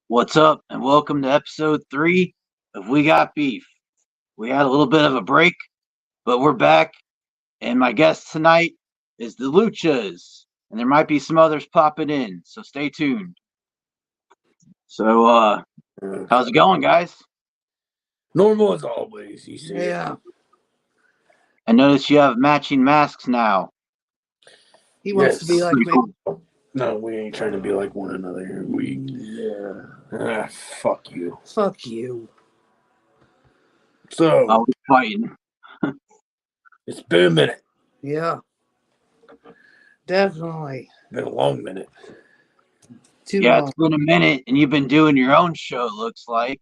What's up, and welcome to episode 3 of We Got Beef. We had a little bit of a break, but we're back, and my guest tonight is the Luchas, and there might be some others popping in, so stay tuned. So, how's it going, guys? Normal as always, you see. Yeah, I notice you have matching masks now. he wants to be Yes. like Pretty me. cool. No, we ain't trying to be like one another. Fuck you. Fuck you. So, Always fighting. it's been a minute. Yeah, definitely. Been a long minute. Too Yeah, long. it's been a minute, and you've been doing your own show, it looks like.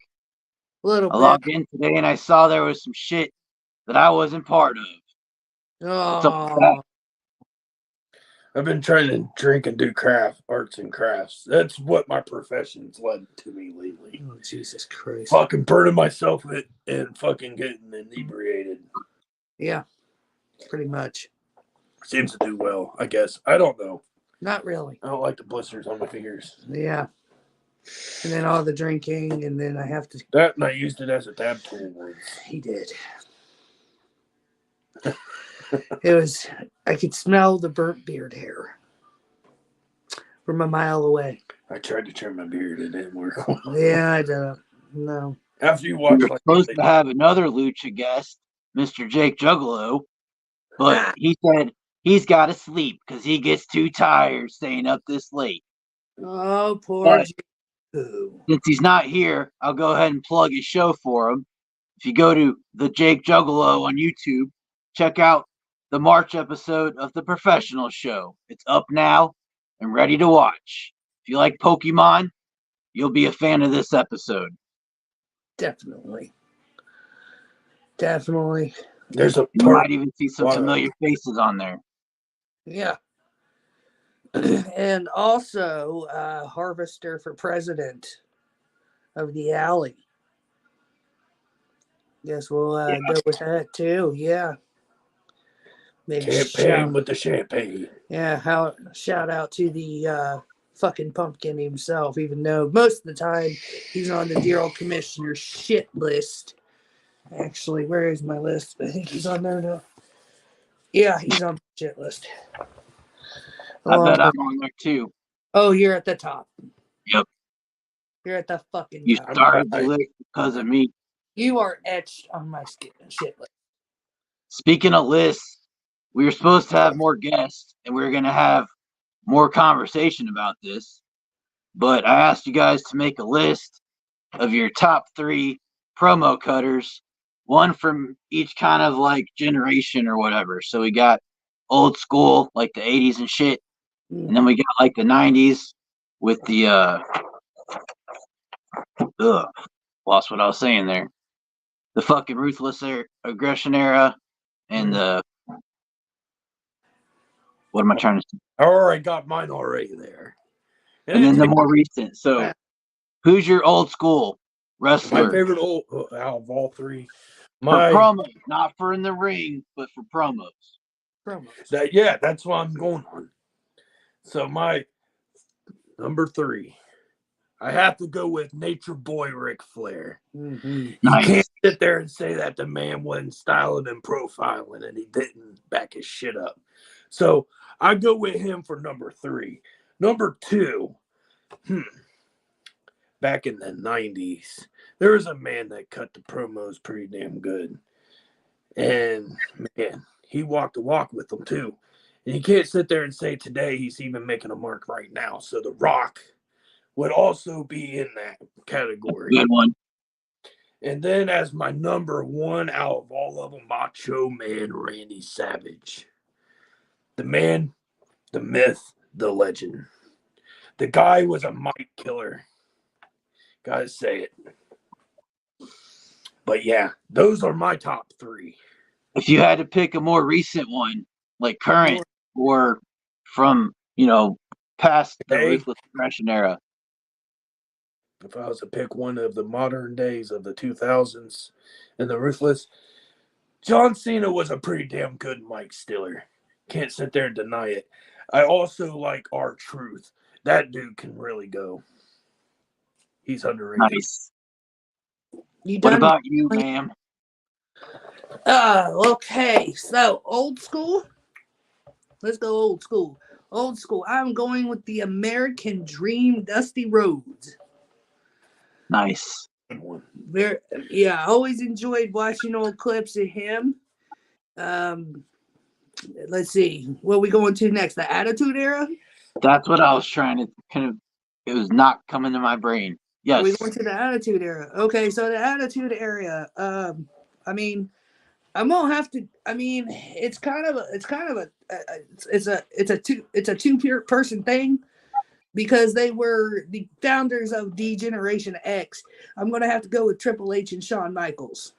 A little I logged bit. in today, and I saw there was some shit that I wasn't part of. What's up with that? Oh, I've been trying to drink and do arts and crafts. That's what my profession's led to me lately. oh, Jesus Christ. Fucking burning myself and fucking getting inebriated. Yeah, pretty much. Seems to do well, I guess. I don't know. Not really. I don't like the blisters on my fingers. Yeah. And then all the drinking, and then I have to. That and I used it as a dab tool once. He did. It was. I could smell the burnt beard hair from a mile away. I tried to trim my beard, it didn't work. Yeah, I don't know. After you We watch, were like, supposed to have another Lucha guest, Mr. Jake Juggalo, but he said he's got to sleep because he gets too tired staying up this late. Oh, poor But Jew. since he's not here, I'll go ahead and plug his show for him. If you go to the Jake Juggalo on YouTube, check out the March episode of The Professional Show. It's up now and ready to watch. If you like Pokemon, you'll be a fan of this episode. Definitely. Definitely. there's a You part. might even see some Wow. familiar faces on there. Yeah. And also Harvester for President of the Alley. Guess we'll go with that too. Yeah. Big Campaign with the champagne. shout out to the fucking pumpkin himself, even though most of the time he's on the dear old commissioner's shit list. Actually, where is my list? I think he's on there now. Yeah, he's on the shit list. I bet I'm on there too. Oh, you're at the top. Yep. You're at the fucking You top. started the list because of me. You are etched on my shit list. Speaking of lists, we were supposed to have more guests and we were going to have more conversation about this. But I asked you guys to make a list of your top 3 promo cutters, one from each kind of like generation or whatever. So we got old school, like the 80s and shit. And then we got like the 90s with the lost what I was saying there. The fucking ruthless aggression era and the what am I trying to say? I already got mine already there. And then the more recent. So who's your old school wrestler? my favorite out of all 3. For promos, not for in the ring, but for promos. That's what I'm going on. So my number 3, I have to go with Nature Boy Ric Flair. Mm-hmm. Nice. You can't sit there and say that the man wasn't styling and profiling and he didn't back his shit up. So I go with him for number 3. Number 2, back in the 90s, there was a man that cut the promos pretty damn good. And man, he walked the walk with them too. And you can't sit there and say today he's even making a mark right now. So The Rock would also be in that category. Good one. And then as my number 1 out of all of them, Macho Man Randy Savage. The man, the myth, the legend. The guy was a mic killer. Gotta say it. But yeah, those are my top 3. If you had to pick a more recent one, like current or from, past the ruthless aggression era. If I was to pick one of the modern days of the 2000s and the ruthless, John Cena was a pretty damn good mic stiller. Can't sit there and deny it. I also like R-Truth. That dude can really go. He's underrated. Nice. You What done? about you, ma'am? Okay. So old school. Let's go old school. Old school. I'm going with the American Dream, Dusty Rhodes. Nice. Good one. I always enjoyed watching old clips of him. Let's see. What are we going to next? The Attitude Era? That's what I was trying to kind of. It was not coming to my brain. Yes. Are we going to the Attitude Era? Okay, so the Attitude Era. I mean, I'm gonna have to. I mean, it's a two person thing because they were the founders of D Generation X. I'm gonna have to go with Triple H and Shawn Michaels.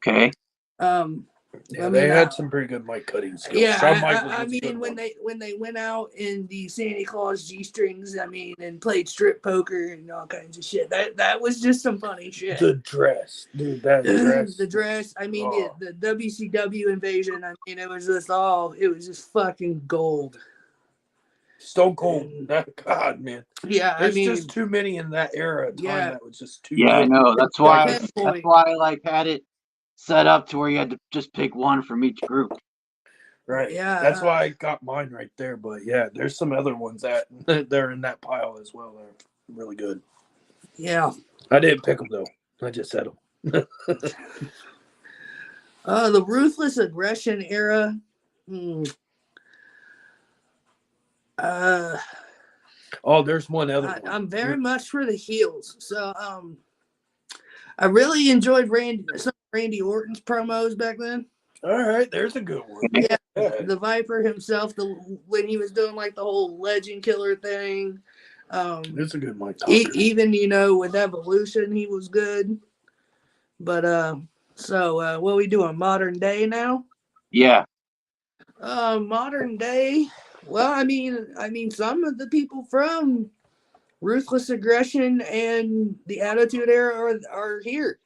Okay. Yeah, they had some pretty good mic cutting skills. Yeah, Shawn Michaels I mean, when they went out in the Santa Claus G strings, I mean, and played strip poker and all kinds of shit. That was just some funny shit. The dress, dude. That dress. The dress. I mean, the WCW invasion. I mean, it was just fucking gold. Stone Cold. God, man. Yeah, There's just too many in that era of time that was just too. Yeah, I know. That's why I like had it set up to where you had to just pick one from each group. Right. Yeah. That's why I got mine right there. But yeah, there's some other ones that they're in that pile as well. They're really good. Yeah. I didn't pick them though. I just said them. The Ruthless Aggression Era. There's one other one. I'm very much for the heels. So I really enjoyed some of Randy Orton's promos back then. All right, there's a good one. Yeah, the Viper himself, when he was doing like the whole Legend Killer thing. It's a good mic. Even with Evolution, he was good. But what are we doing? Modern day now? Yeah. Modern day. Well, I mean, some of the people from Ruthless Aggression and the Attitude Era are here.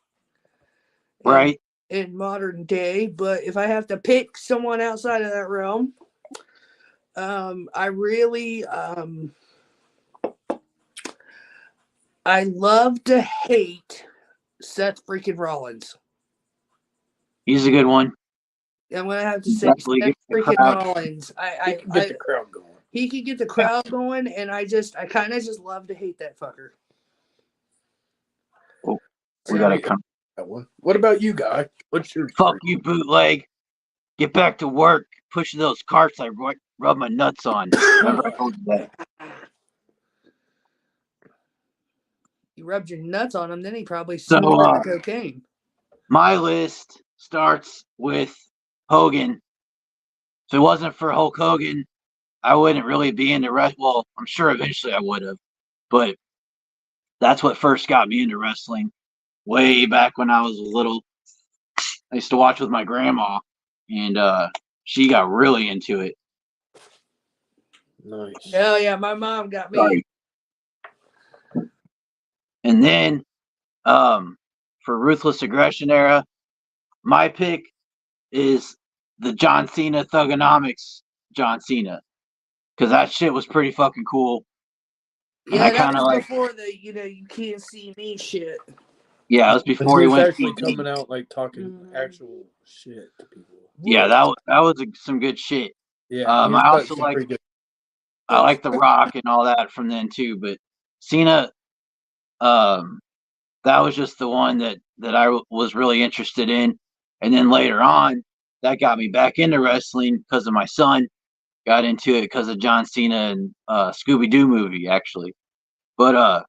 Right. In modern day, but if I have to pick someone outside of that realm, I really I love to hate Seth freaking Rollins. He's a good one. I'm gonna have to say Seth freaking Rollins. He can get the crowd going. He can get the crowd going, and I kind of just love to hate that fucker. Oh, we gotta come. That one. What about you, Guy? What's your fuck you, bootleg? Get back to work. Pushing those carts I rub my nuts on. Remember I told you that. You rubbed your nuts on him, then he probably snorted cocaine. My list starts with Hogan. If it wasn't for Hulk Hogan, I wouldn't really be into wrestling. Well, I'm sure eventually I would have, but that's what first got me into wrestling. Way back when I was little, I used to watch with my grandma, and she got really into it. Nice. Hell yeah, my mom got me. Sorry. And then for Ruthless Aggression Era, my pick is the John Cena Thugonomics John Cena, because that shit was pretty fucking cool. Yeah, that was before the you can't see me shit. Yeah, it was before he went actually coming out like talking actual shit to people. Yeah, that was some good shit. Yeah, I also like The Rock and all that from then too, but Cena, that was just the one that I was really interested in, and then later on, that got me back into wrestling because of my son. Got into it because of John Cena and Scooby Doo movie actually, but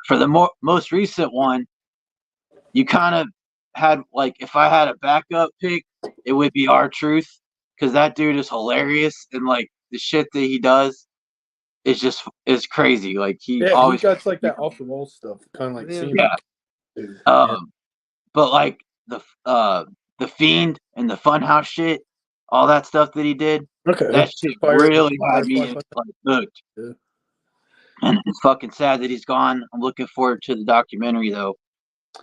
for the most recent one, you kind of had like, if I had a backup pick, it would be R-Truth, because that dude is hilarious, and like the shit that he does is crazy. Like he always got like that off the wall stuff, kind of like Cena. Yeah. But like the Fiend and the Funhouse shit, all that stuff that he did, that shit really had me like hooked. Yeah. And it's fucking sad that he's gone. I'm looking forward to the documentary though.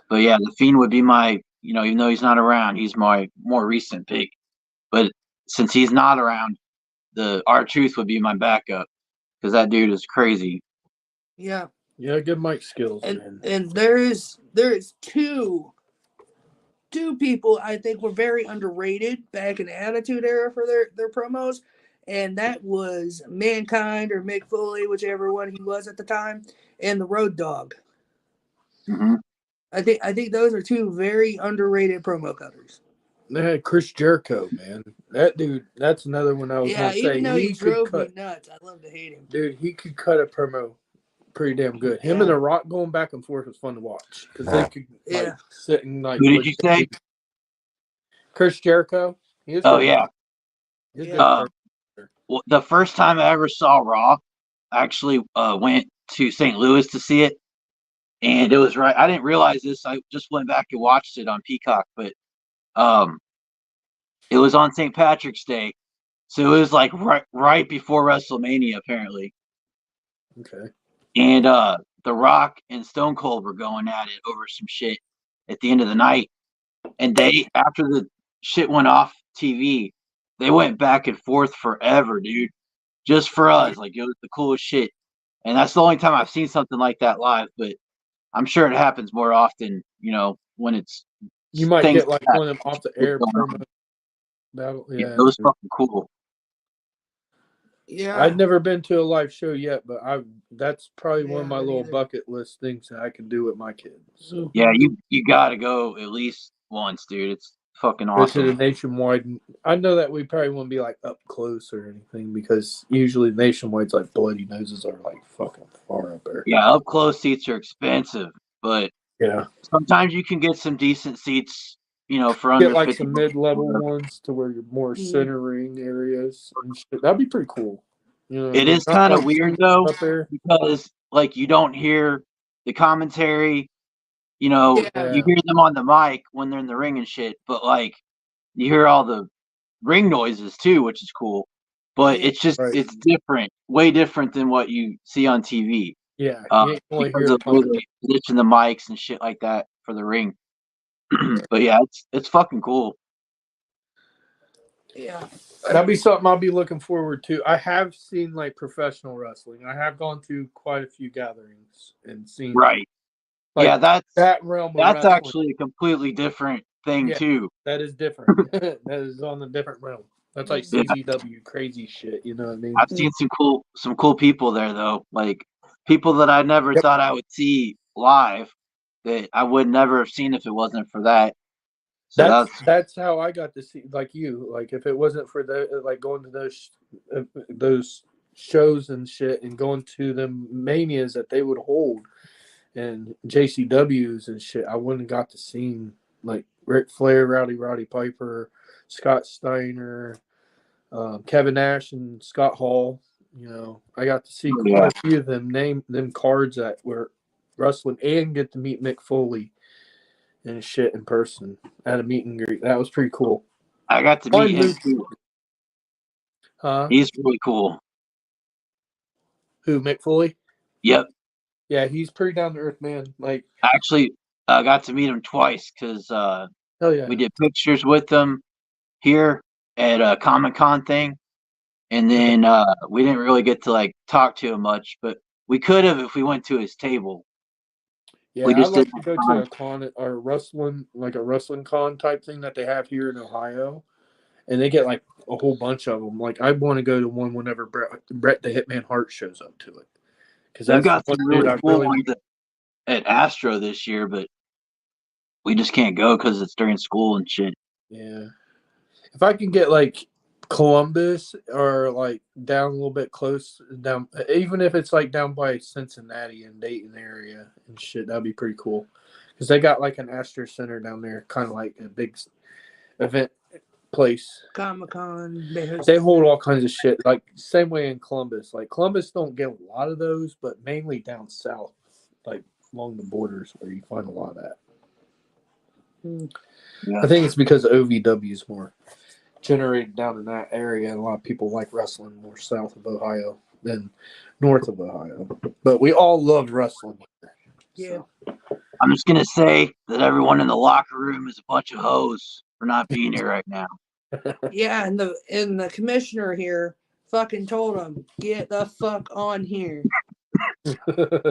But yeah, the Fiend would be my, even though he's not around, he's my more recent pick. But since he's not around, the R-Truth would be my backup, because that dude is crazy. Yeah. Yeah, good mic skills, man. And there is two people I think were very underrated back in the Attitude Era for their promos, and that was Mankind or Mick Foley, whichever one he was at the time, and the Road Dogg. Mm-hmm. I think those are two very underrated promo cutters. They had Chris Jericho, man. That dude, that's another one I was Yeah, going to say. even though he drove me cut, nuts, I love to hate him. dude, he could cut a promo pretty damn good. Him and The Rock going back and forth was fun to watch because they could sit and like. Who did you say? Chris Jericho. He was Oh good. yeah. Well, the first time I ever saw Raw, I actually went to St. Louis to see it, and it was right. I didn't realize this. I just went back and watched it on Peacock, but it was on St. Patrick's Day, so it was like right before WrestleMania apparently. Okay. And The Rock and Stone Cold were going at it over some shit at the end of the night, and they after the shit went off TV, they went back and forth forever, dude. Just for us, like it was the coolest shit. And that's the only time I've seen something like that live, but I'm sure it happens more often, when it's you might get like one of them off the air promo. Yeah, it was fucking cool. Yeah. I've never been to a live show yet, but that's probably one of my little bucket list things that I can do with my kids. So. Yeah, you gotta go at least once, dude. It's fucking awesome. Go to the Nationwide. I know that we probably won't be like up close or anything because usually Nationwide's like bloody noses are like fucking far up there. Yeah, up close seats are expensive, but yeah, sometimes you can get some decent seats. For under get like some mid-level ones to where you're more centering areas and shit. That'd be pretty cool. It is kind of weird though because like you don't hear the commentary. You hear them on the mic when they're in the ring and shit, but like you hear all the ring noises too, which is cool. But it's just it's different, way different than what you see on TV. Yeah, because of the way they position the mics and shit like that for the ring. But yeah, it's fucking cool. Yeah, that'd be something I'll be looking forward to. I have seen like professional wrestling. I have gone to quite a few gatherings and seen right. Like, yeah, that realm. That's actually a completely different thing too. That is different. That is on a different realm. That's like CZW crazy shit. You know what I mean? I've seen some cool people there though. Like people that I never thought I would see live that I would never have seen if it wasn't for that. So that's how I got to see like you. Like if it wasn't for going to those shows and shit and going to them manias that they would hold and JCWs and shit, I wouldn't have got to see like Ric Flair, Roddy Piper, Scott Steiner, Kevin Nash, and Scott Hall. I got to see quite a few of them name them cards that were wrestling and get to meet Mick Foley and shit in person at a meet and greet. That was pretty cool. I got to meet him too. Huh? He's really cool. Who, Mick Foley? Yep. Yeah, he's pretty down to earth, man. Like actually, I got to meet him twice because we did pictures with him here at a Comic-Con thing, and then we didn't really get to like talk to him much, but we could have if we went to his table. Yeah, I'd like to go to a con or wrestling con type thing that they have here in Ohio, and they get like a whole bunch of them. Like I want to go to one whenever Bret the Hitman Hart shows up to it, because I've got some really cool ones at Astro this year, but we just can't go because it's during school and shit. Yeah, if I can get like Columbus or like down a little bit close down, even if it's like down by Cincinnati and Dayton area and shit, that'd be pretty cool because they got like an Astro Center down there, kind of like a big event place. Comic-Con. They hold all kinds of shit. Like same way in Columbus. Like Columbus don't get a lot of those, but mainly down south, like along the borders where you find a lot of that. Yeah. I think it's because OVW is more generated down in that area, and a lot of people like wrestling more south of Ohio than north of Ohio. But we all love wrestling. Yeah. So. I'm just gonna say that everyone in the locker room is a bunch of hoes for not being here right now. Yeah, and the commissioner here fucking told him, get the fuck on here.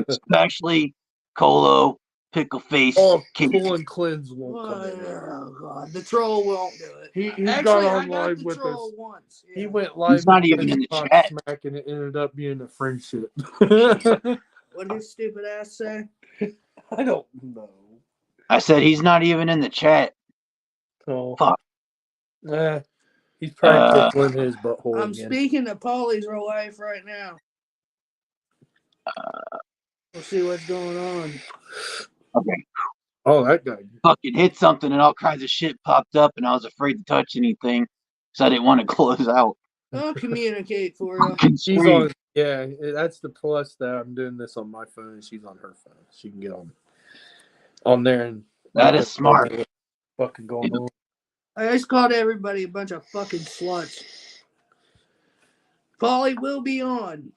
especially Colo, Pickle Face, Casey. Cool and Cleanse won't come in. Oh God, the troll won't do it. He Actually, got I on got live the with troll us. once. Yeah. He went live. He's not with even us in the and chat. Smack, and it ended up being a friendship. What did his stupid ass say? I don't know. I said he's not even in the chat. Oh, Fuck. He's probably tickling his butthole I'm again. speaking to Polly's wife right now. We'll see what's going on. Okay. Oh, that guy. Fucking hit something and all kinds of shit popped up and I was afraid to touch anything because I didn't want to close out. I'll communicate for you. Fucking She's screen. on. Yeah, that's the plus that I'm doing this on my phone and she's on her phone. She can get on there and That is smart. what's fucking going on. I just called everybody a bunch of fucking sluts. Polly will be on.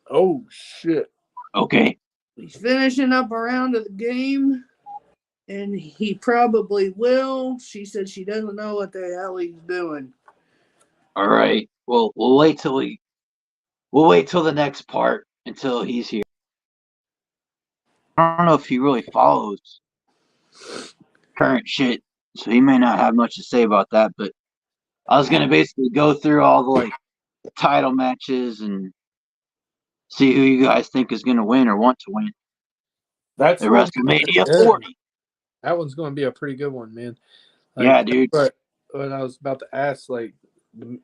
Oh shit. Okay. He's finishing up a round of the game, and he probably will. She said she doesn't know what the hell he's doing. All right. Well, we'll wait till the next part until he's here. I don't know if he really follows current shit, so he may not have much to say about that. But I was gonna basically go through all the title matches and see who you guys think is gonna win or want to win That's at WrestleMania 40. That one's going to be a pretty good one, man. Yeah, dude. But what I was about to ask, the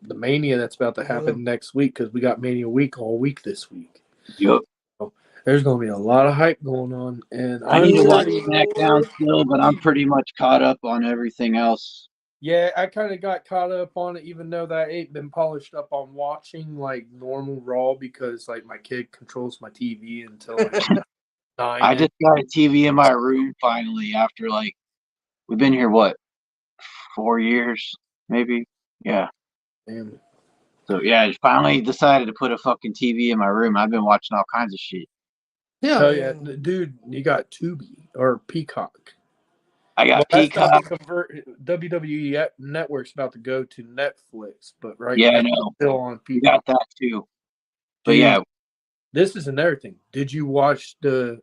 Mania that's about to happen next week, because we got Mania week all week this week. Yep. So there's going to be a lot of hype going on, and I need to watch SmackDown still, but I'm pretty much caught up on everything else. Yeah, I kind of got caught up on it, even though that ain't been polished up on watching normal Raw, because my kid controls my TV until 9. I just got a TV in my room finally after we've been here 4 years maybe. Yeah. Damn. So yeah, I finally decided to put a fucking TV in my room. I've been watching all kinds of shit. Hell yeah, dude! You got Tubi or Peacock. I got Peacock. Peacock. WWE Network's about to go to Netflix, but Yeah, I know. Still on Peacock. You got that too. But Dude, yeah, this is another thing. Did you watch the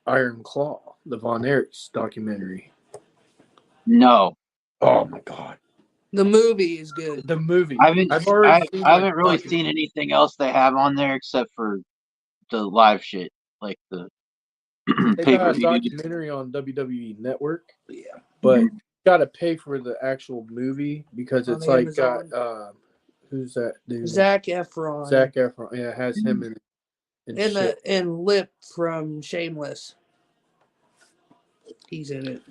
Iron Claw, the Von Erichs documentary? no. Oh my god, the movie is good. The movie. I haven't really seen anything else they have on there except for the live shit, like the they pay got per a view. documentary on WWE Network. Yeah, but you got to pay for the actual movie because it's Amazon. got who's that dude? Zac Efron. Zac Efron. Yeah, it has him in it. And Lip from Shameless. He's in it.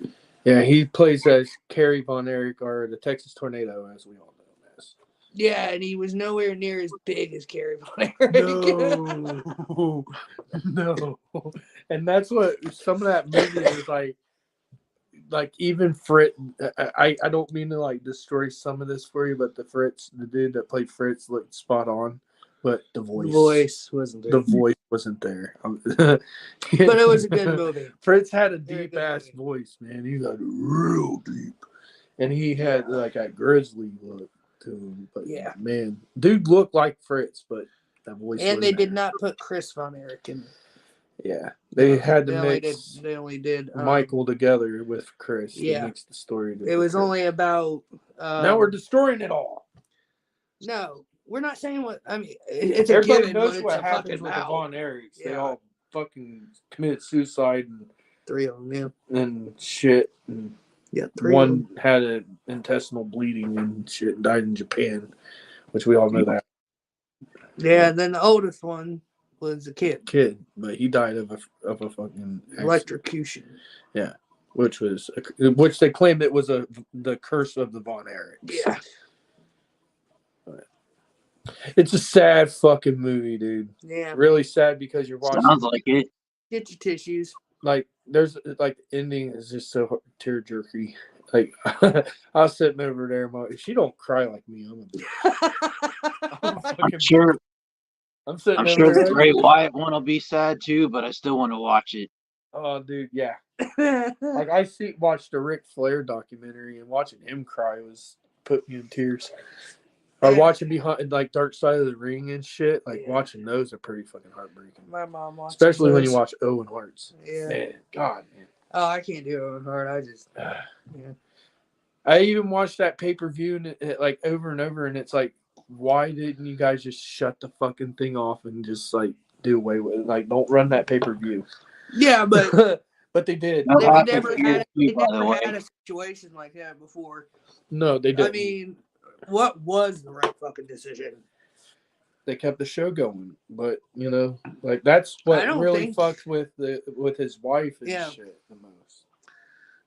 Yeah, he plays as Kerry Von Erich, or the Texas Tornado, as we all know him as. Yeah, and he was nowhere near as big as Kerry Von Erich. No. And that's what some of that movie is like even Fritz. I don't mean to destroy some of this for you, but the dude that played Fritz looked spot on, but the voice wasn't there. The voice wasn't there. But it was a good movie. Fritz had a deep ass voice, man. He got real deep, and he had a grizzly look to him. But yeah, man, dude looked like Fritz, but that voice. And they did not put Chris Von Erich in. Yeah, they had to mix. They only did Michael together with Chris. Yeah, to mix the story. It was only about. Now we're destroying it all. No, we're not saying what. I mean, it's everybody a given, knows but what it's happens with the Von Erichs. They all fucking committed suicide, and 3 of them, and shit. And one had an intestinal bleeding and shit, and died in Japan, which we all know that. Yeah, and then the oldest one was a kid, but he died of a fucking electrocution. Yeah, which they claimed it was the curse of the Von Erichs. Yeah. It's a sad fucking movie, dude. Yeah. Really sad because you're watching. Sounds like it. Get your tissues. There's the ending is just so tear jerky. I was sitting over there, she don't cry like me. I'm sure the Bray Wyatt one will be sad too, but I still want to watch it. Oh, dude, yeah. I watched the Ric Flair documentary, and watching him cry put me in tears. Or watching behind, like, Dark Side of the Ring and shit. Like, watching those are pretty fucking heartbreaking. My mom watches Especially when those. you watch Owen Hart's. Yeah. Man, God, man. Oh, I can't do Owen Hart. I just, I even watched that pay-per-view and like over and over, and it's like, why didn't you guys just shut the fucking thing off and just like do away with it? Like, don't run that pay-per-view. Yeah, but but they did. That they happened never to had UFC, by the way. a situation like that before. No, they didn't. I mean, what was the right fucking decision? They kept the show going, but you know, like that's what really fucked with his wife and shit the most.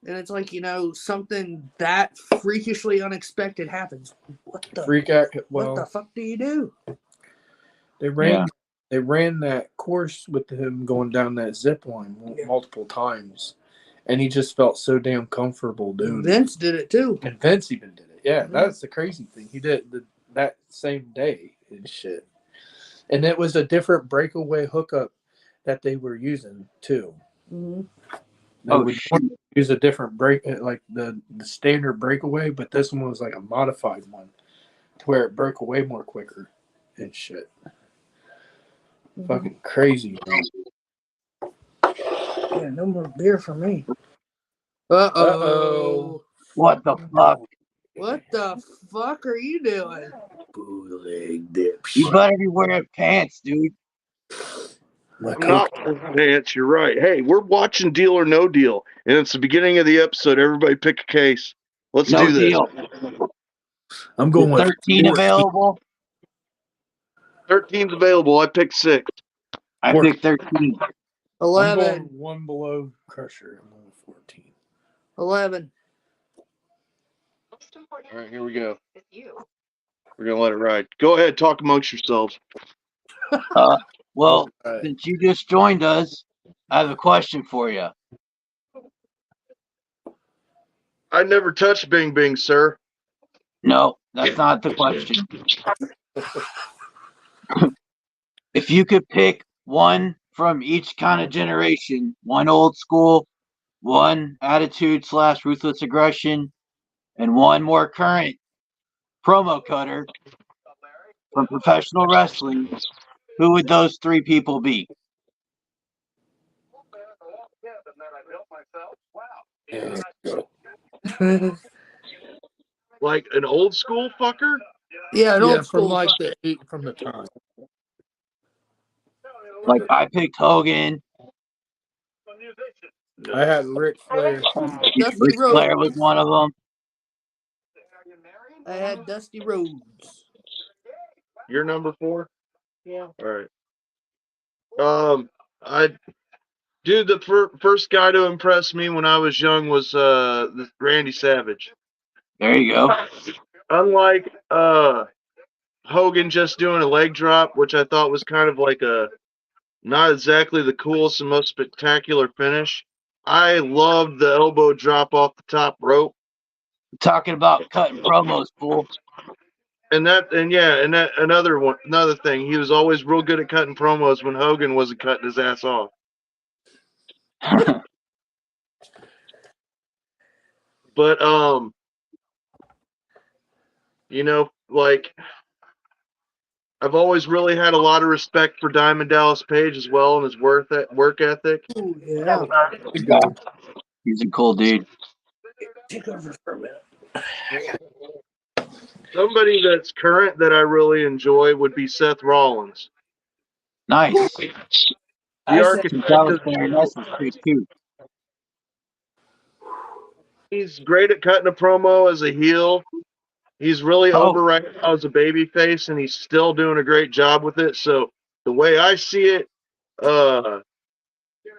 And it's like, something that freakishly unexpected happens. What the freak out? Well, what the fuck do you do? They ran that course with him going down that zip line multiple times, and he just felt so damn comfortable doing it. Vince did it too. And Vince even did it. Yeah, that's the crazy thing. He did it that same day and shit. And it was a different breakaway hookup that they were using too. Mm-hmm. They would use a different break, like the standard breakaway, but this one was like a modified one to where it broke away more quicker and shit. Mm-hmm. Fucking crazy, man. Yeah, no more beer for me. What the fuck? What the fuck are you doing? Bootleg dipshit. You better be wearing pants, dude. I'm not wearing pants, you're right. Hey, we're watching Deal or No Deal, and it's the beginning of the episode. Everybody pick a case. Let's do this. Deal. I'm going with 13 available. 13's available. I picked 6. I picked 13. 11. I'm going one below Crusher. I'm going 14. 11. All right, here we go. We're going to let it ride. Go ahead, talk amongst yourselves. Well, since you just joined us, I have a question for you. I never touched Bing Bing, sir. No, that's not the question. If you could pick one from each kind of generation, one old school, one attitude / ruthless aggression, and one more current promo cutter from professional wrestling, who would those 3 people be? Like an old school fucker? Yeah, an old school from from the time. Like I picked Hogan. I had Ric Flair. Ric Flair was one of them. I had Dusty Rhodes. You're number 4? Yeah. All right. The first guy to impress me when I was young was Randy Savage. There you go. Unlike Hogan just doing a leg drop, which I thought was kind of like not exactly the coolest and most spectacular finish, I loved the elbow drop off the top rope. Talking about cutting promos, fool. Another thing, he was always real good at cutting promos when Hogan wasn't cutting his ass off. But I've always really had a lot of respect for Diamond Dallas Page as well and his work ethic. Ooh, yeah. He's a cool dude. Take over for a minute. Somebody that's current that I really enjoy would be Seth Rollins. Nice. The architect. He's great at cutting a promo as a heel. He's really over right now as a babyface, and he's still doing a great job with it. So the way I see it,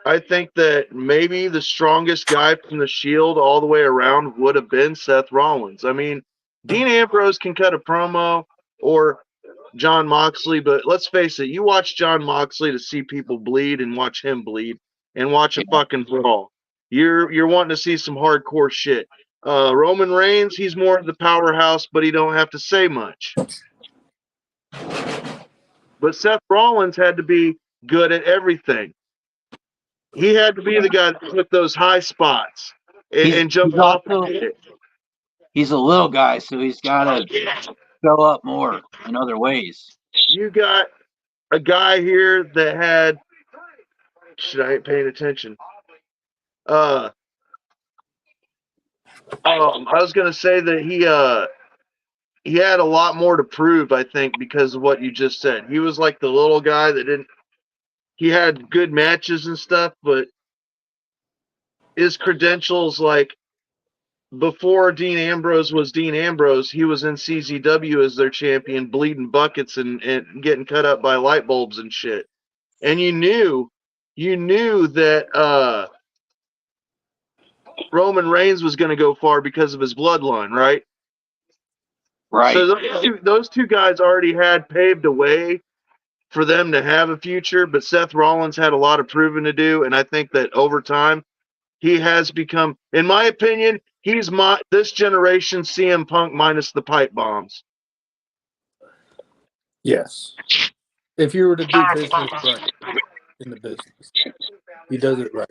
I think that maybe the strongest guy from the Shield all the way around would have been Seth Rollins. I mean, Dean Ambrose can cut a promo, or Jon Moxley, but let's face it, you watch Jon Moxley to see people bleed and watch him bleed and watch a fucking brawl. You're wanting to see some hardcore shit. Roman Reigns, he's more of the powerhouse, but he don't have to say much. But Seth Rollins had to be good at everything. He had to be the guy that took those high spots and jumped off. He's a little guy, so he's got to show up more in other ways. You got a guy here that had. Shit, I ain't paying attention. I was gonna say that he had a lot more to prove, I think, because of what you just said. He was like the little guy that didn't. He had good matches and stuff, but his credentials, like before Dean Ambrose was Dean Ambrose, he was in CZW as their champion, bleeding buckets and getting cut up by light bulbs and shit. And you knew that Roman Reigns was going to go far because of his bloodline, right? Right. So those two guys already had paved a way for them to have a future, but Seth Rollins had a lot of proving to do, and I think that over time he has become, in my opinion, he's this generation CM Punk minus the pipe bombs. Yes. If you were to do business right in the business, he does it right.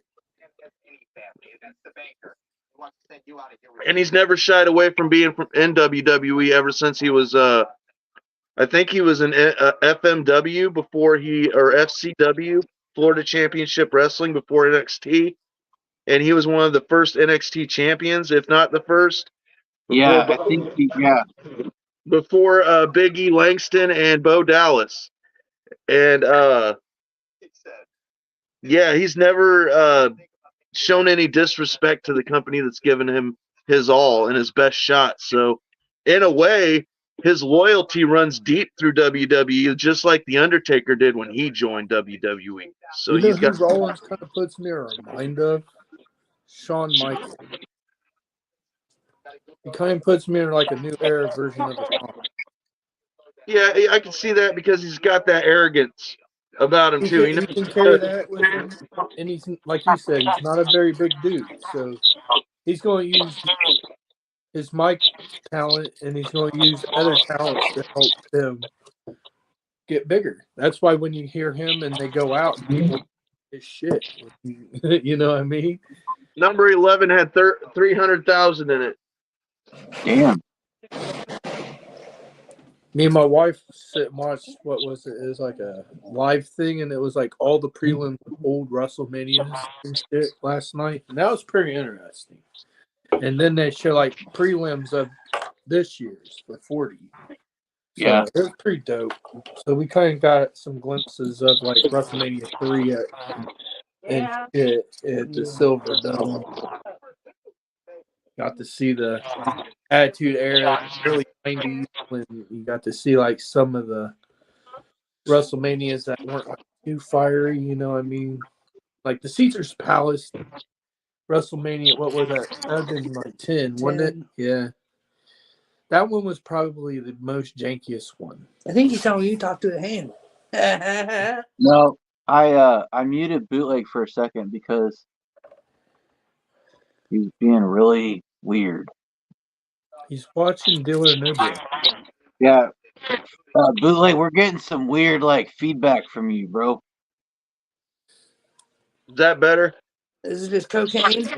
And he's never shied away from being in WWE ever since he was, I think he was in FMW before or FCW, Florida Championship Wrestling, before NXT. And he was one of the first NXT champions, if not the first. Yeah, I think before Big E Langston and Bo Dallas. And yeah, he's never shown any disrespect to the company that's given him his all and his best shot. So in a way, his loyalty runs deep through WWE, just like The Undertaker did when he joined WWE. So you know who Rollins kind of puts me in mind of? Shawn Michaels. He kind of puts me in like a new era version of a Shawn. Yeah, I can see that because he's got that arrogance about him too. He can carry that with him, and he's like you said, he's not a very big dude, so he's going to use his mic talent, and he's going to use other talents to help him get bigger. That's why when you hear him and they go out, people his shit. You know what I mean? Number 11 had 300,000 in it. Damn. Me and my wife sit and watch, what was it? It was like a live thing, and it was like all the prelims of old WrestleManias and shit last night. And that was pretty interesting. And then they show like prelims of this year's for 40. So Yeah. it was pretty dope. So we kind of got some glimpses of like WrestleMania 3 and shit at the Silver Dome. Got to see the Attitude Era, early 90s, when you got to see like some of the WrestleManias that weren't like too fiery, you know what I mean? Like the Caesar's Palace WrestleMania, what was that? That would have been like 10, wasn't it? Yeah. That one was probably the most jankiest one. I think he's telling you to talk to a hand. No, I muted Bootleg for a second because he's being really weird. He's watching Deal or No Deal. Yeah. Bootleg, we're getting some weird like feedback from you, bro. Is that better? Is it just cocaine?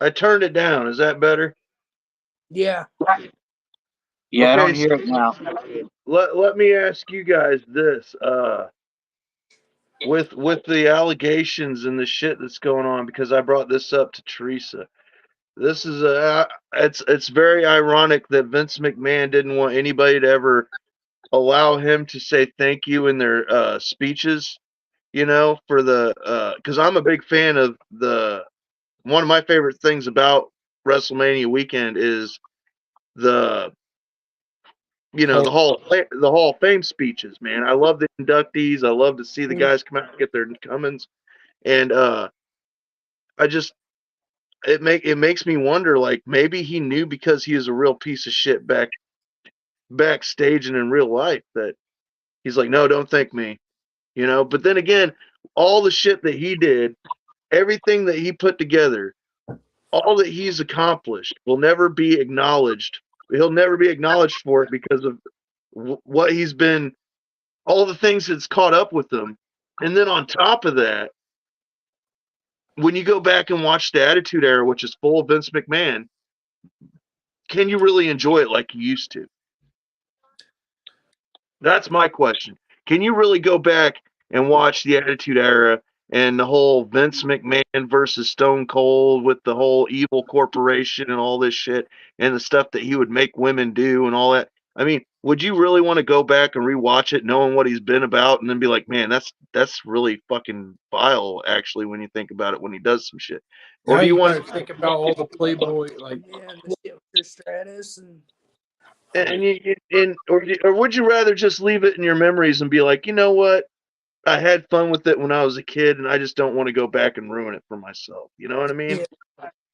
I turned it down. Is that better? Yeah. Yeah, I don't hear it now. Let me ask you guys this. With the allegations and the shit that's going on, because I brought this up to Teresa. This is it's very ironic that Vince McMahon didn't want anybody to ever allow him to say thank you in their speeches, you know, for the because I'm a big fan of one of my favorite things about WrestleMania weekend is the Hall of Fame speeches, man. I love the inductees. I love to see the guys come out and get their Cummins, and it makes me wonder, like maybe he knew because he is a real piece of shit backstage and in real life that he's like, no, don't thank me, you know. But then again, all the shit that he did, everything that he put together, all that he's accomplished will never be acknowledged. He'll never be acknowledged for it because of what he's been, all the things that's caught up with him. And then on top of that, when you go back and watch the Attitude Era, which is full of Vince McMahon, can you really enjoy it like you used to? That's my question. Can you really go back and watch the Attitude Era and the whole Vince McMahon versus Stone Cold with the whole evil corporation and all this shit and the stuff that he would make women do and all that? I mean, would you really want to go back and rewatch it knowing what he's been about and then be like, man, that's really fucking vile actually when you think about it when he does some shit? Or Now do you you want gotta think about all the Playboy, like, Yeah, the shit with Stratus and or would you rather just leave it in your memories and be like, you know what? I had fun with it when I was a kid, and I just don't want to go back and ruin it for myself. You know what I mean?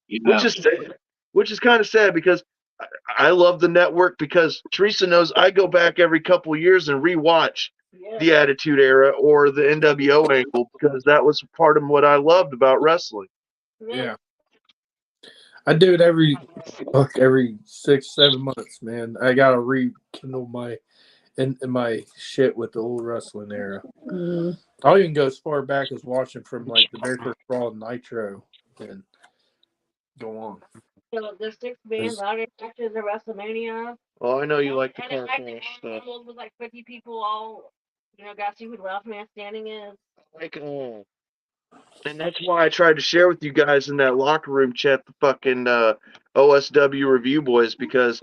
yeah. Which is sad. Which is kind of sad because I love the network because Teresa knows I go back every couple of years and rewatch the Attitude Era or the NWO angle because that was part of what I loved about wrestling. yeah. I do it every 6-7 months, man. I gotta rekindle my my shit with the old wrestling era. I'll even go as far back as watching from like the very first Raw Nitro and go on. So the 6 bands out after the Wrestlemania. Oh, I know you like the And in fact, cartoon the stuff. animals was like 50 people all, got to see who the last man standing is. And that's why I tried to share with you guys in that locker room chat the fucking OSW Review Boys because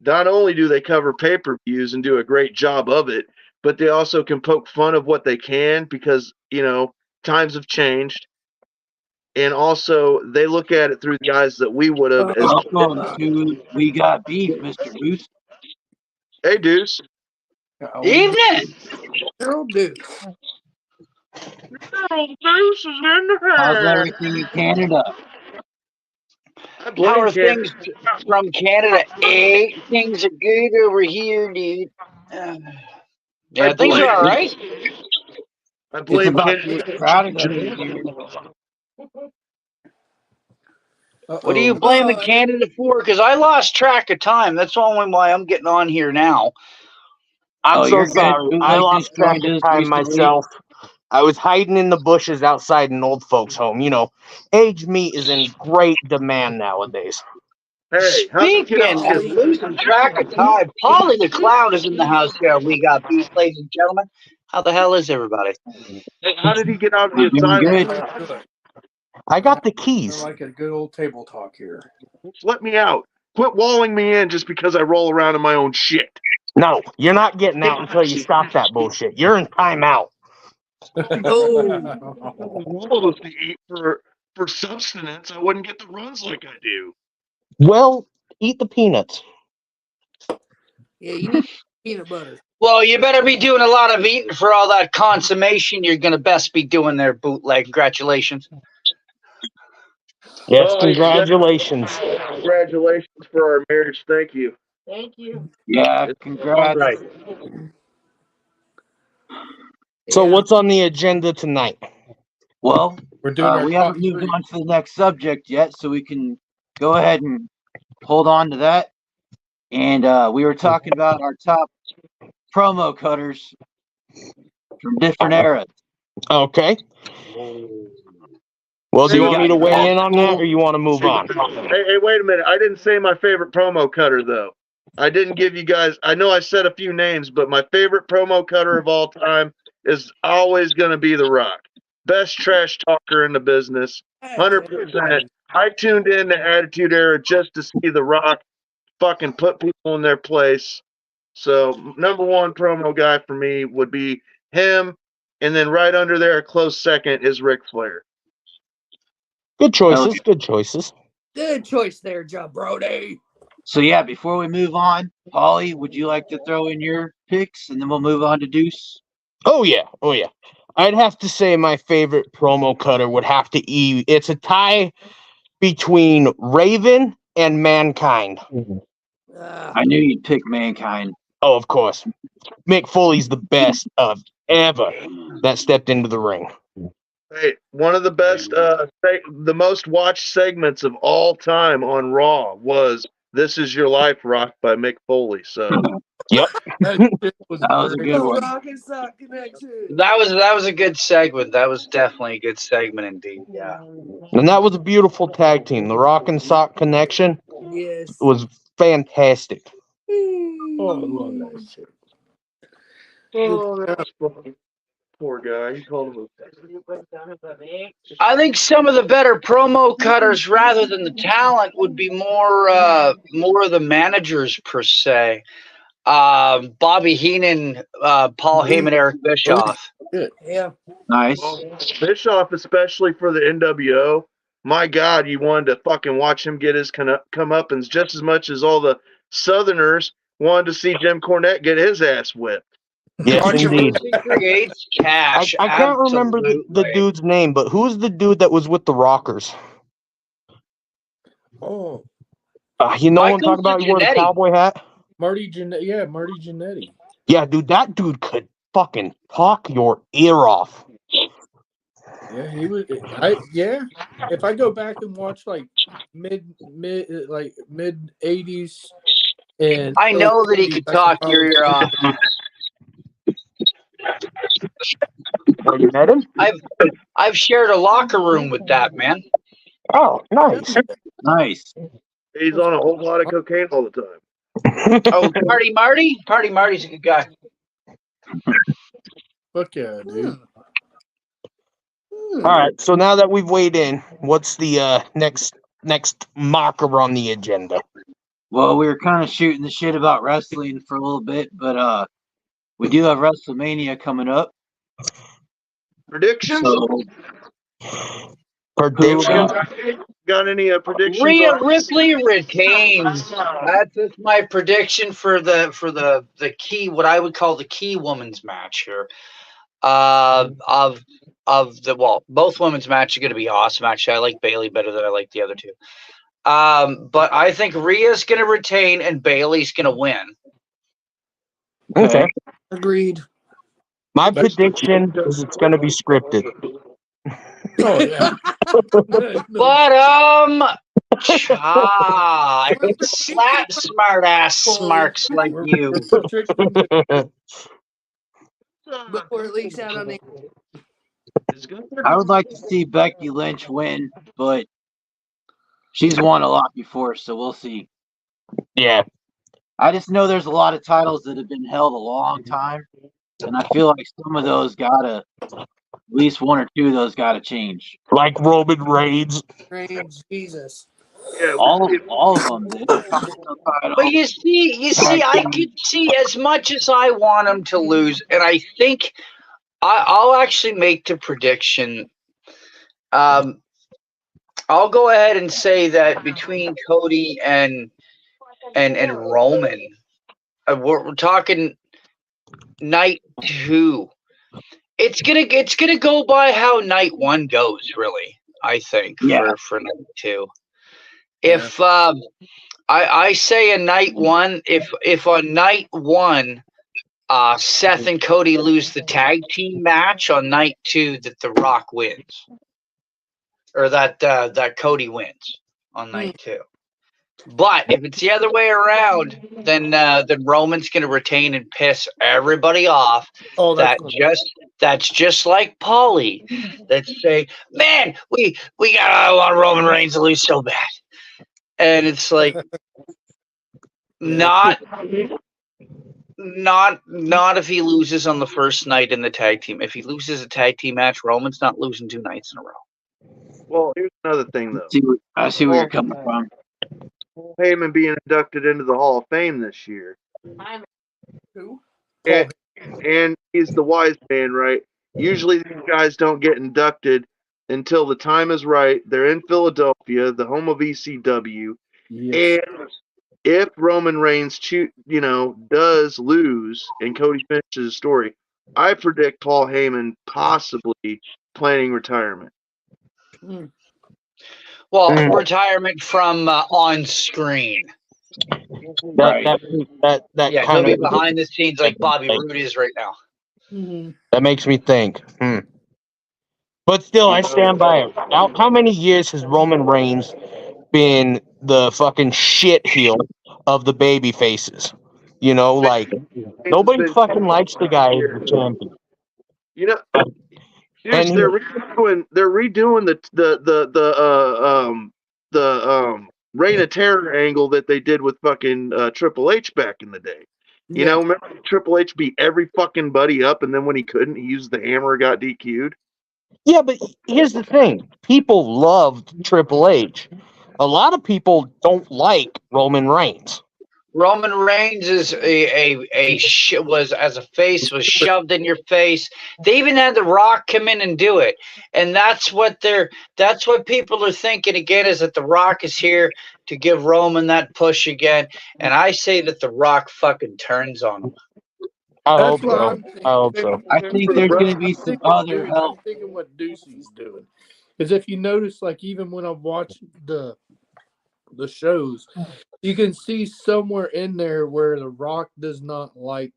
not only do they cover pay-per-views and do a great job of it, but they also can poke fun of what they can because, times have changed. And also, they look at it through the eyes that we would have. Welcome to We Got Beef, Mr. Deuce. Hey, Deuce. Evening. Earl Deuce. Deuce is in the How's house. everything in Canada? How are things from Canada? Things are good over here, dude. Yeah, things are all right. I It's blame about Ken. to get crowded up in here. What are you blaming Canada for? Because I lost track of time. That's only why I'm getting on here now. I'm so you're good. sorry. Bootleg I lost just track joined of us time recently. myself. I was hiding in the bushes outside an old folks' home. Aged meat is in great demand nowadays. Hey, how did you get Speaking out of here? losing track of time, Polly the Clown is in the house here. We got beef, ladies and gentlemen. How the hell is everybody? Hey, how did he get out of the I'm doing asylum? good. Good. I got the I keys. like a good old table talk here. Let me out. Quit walling me in just because I roll around in my own shit. No, you're not getting out until you stop that bullshit. You're in timeout. Supposed to eat for subsistence. I wouldn't get the runs like I do. Well, eat the peanuts. Yeah, you need peanut butter. Well, you better be doing a lot of eating for all that consummation you're going to best be doing there, bootleg. Congratulations. Yes, Oh, congratulations. Congratulations for our marriage. Thank you. Thank you. Yeah, It's congrats. Right. So Yeah. what's on the agenda tonight? Well, We're doing our we top haven't moved 3. on to the next subject yet, so we can go ahead and hold on to that. And we were talking about our top promo cutters from different eras. Okay. Well, do you So want me to weigh in on that, or you want to move on? Hey, wait a minute. I didn't say my favorite promo cutter though. I didn't give you guys. I know I said a few names, but my favorite promo cutter of all time is always going to be The Rock. Best trash talker in the business. 100%. I tuned in to Attitude Era just to see The Rock fucking put people in their place. So number one promo guy for me would be him, and then right under there, a close second is Ric Flair. Good choices. Good choices. Good choice there, Jabroni. So yeah, before we move on, Polly, would you like to throw in your picks, and then we'll move on to Deuce? Oh yeah. I'd have to say my favorite promo cutter would have to be. It's a tie between Raven and Mankind. I knew you'd pick Mankind. Oh, of course. Mick Foley's the best of ever that stepped into the ring. Hey, one of the best, the most watched segments of all time on Raw was "This Is Your Life" rocked by Mick Foley. So, yep, That was a good The one. Rock and Sock connection. That was a good segment. That was definitely a good segment indeed. Yeah. and that was a beautiful tag team. The Rock and Sock connection Yes. was fantastic. Oh, I love that shit. Oh, that's funny. Poor guy. He called him I think some of the better promo cutters, rather than the talent, would be more of the managers per se. Bobby Heenan, Paul Heyman, Eric Bischoff. Yeah. Nice. Bischoff, especially for the NWO. My God, you wanted to fucking watch him get his comeuppance just as much as all the Southerners wanted to see Jim Cornette get his ass whipped. Yes, indeed. Controversy creates cash. I can't remember the Absolutely. dude's name, but who's the dude that was with the Rockers? Oh, You know what I'm Michael talking about? He wore the Jannetty. cowboy hat. Marty Jannetty. Yeah, dude, that dude could fucking talk your ear off. Yeah, he was. If I go back and watch like mid '80s, and I know that he could talk your ear off. Oh, you met him? I've shared a locker room with that man. Oh, nice. Nice. He's on a whole lot of cocaine all the time. Oh, Party Marty? Party Marty's a good guy. Fuck yeah, dude. All right, so now that we've weighed in, what's the next marker on the agenda? Well, we were kind of shooting the shit about wrestling for a little bit, but we do have WrestleMania coming up. Predictions? So, Predictions? Got any predictions? Rhea on- Ripley retains. That's my prediction for the key, what I would call the key women's match here. Both women's matches are going to be awesome. Actually, I like Bayley better than I like the other two. But I think Rhea's going to retain and Bayley's going to win. Okay. Agreed. My prediction is it's going to be scripted. Oh yeah. But I can slap smart ass smarks like you. But we're at least out on the. I would like to see Becky Lynch win, but she's won a lot before, so we'll see. Yeah. I just know there's a lot of titles that have been held a long time, and I feel like some of those gotta, at least one or two of those gotta change. Like Roman Reigns. Reigns, Jesus. Yeah, All of them. The Intercontinental title. But you see, I could see as much as I want them to lose, and I think I'll actually make the prediction. I'll go ahead and say that between Cody and Roman, we're talking night 2. It's gonna go by how night 1 goes, really. I think for night 2. If I say in night 1, if on night 1, Seth and Cody lose the tag team match, on night 2 that The Rock wins, or that Cody wins on night 2. But if it's the other way around, then Roman's going to retain and piss everybody off. Oh, That's just like Paulie. That's say, man, we got want Roman Reigns to lose so bad, and it's like not if he loses on the first night in the tag team. If he loses a tag team match, Roman's not losing 2 nights in a row. Well, here's another thing, though. I see where you're coming from. Heyman being inducted into the Hall of Fame this year. Who? And he's the wise man, right? Usually these guys don't get inducted until the time is right. They're in Philadelphia, the home of ECW. yes. And if Roman Reigns, does lose and Cody finishes his story, I predict Paul Heyman possibly planning retirement. Well, retirement from on screen. That Yeah, kind he'll of be behind the scenes like Bobby Roode is right now. Mm-hmm. that makes me think. But still, I stand by it. How many years has Roman Reigns been the fucking shit heel of the baby faces? You know, like nobody fucking likes the guy as the champion. You know, And they're redoing Reign of Terror angle that they did with fucking Triple H back in the day. You know, remember Triple H beat every fucking buddy up, and then when he couldn't, he used the hammer, got DQ'd. Yeah, but here's the thing: people loved Triple H. A lot of people don't like Roman Reigns. Roman Reigns is was as a face was shoved in your face. They even had The Rock come in and do it, and that's what people are thinking again is that The Rock is here to give Roman that push again. And I say that The Rock fucking turns on him. I That's hope what so. I'm thinking. I hope so. I think there's going to be some other help. I'm thinking what Ducey's doing. Because if you notice, like even when I'm watching the shows, you can see somewhere in there where The Rock does not like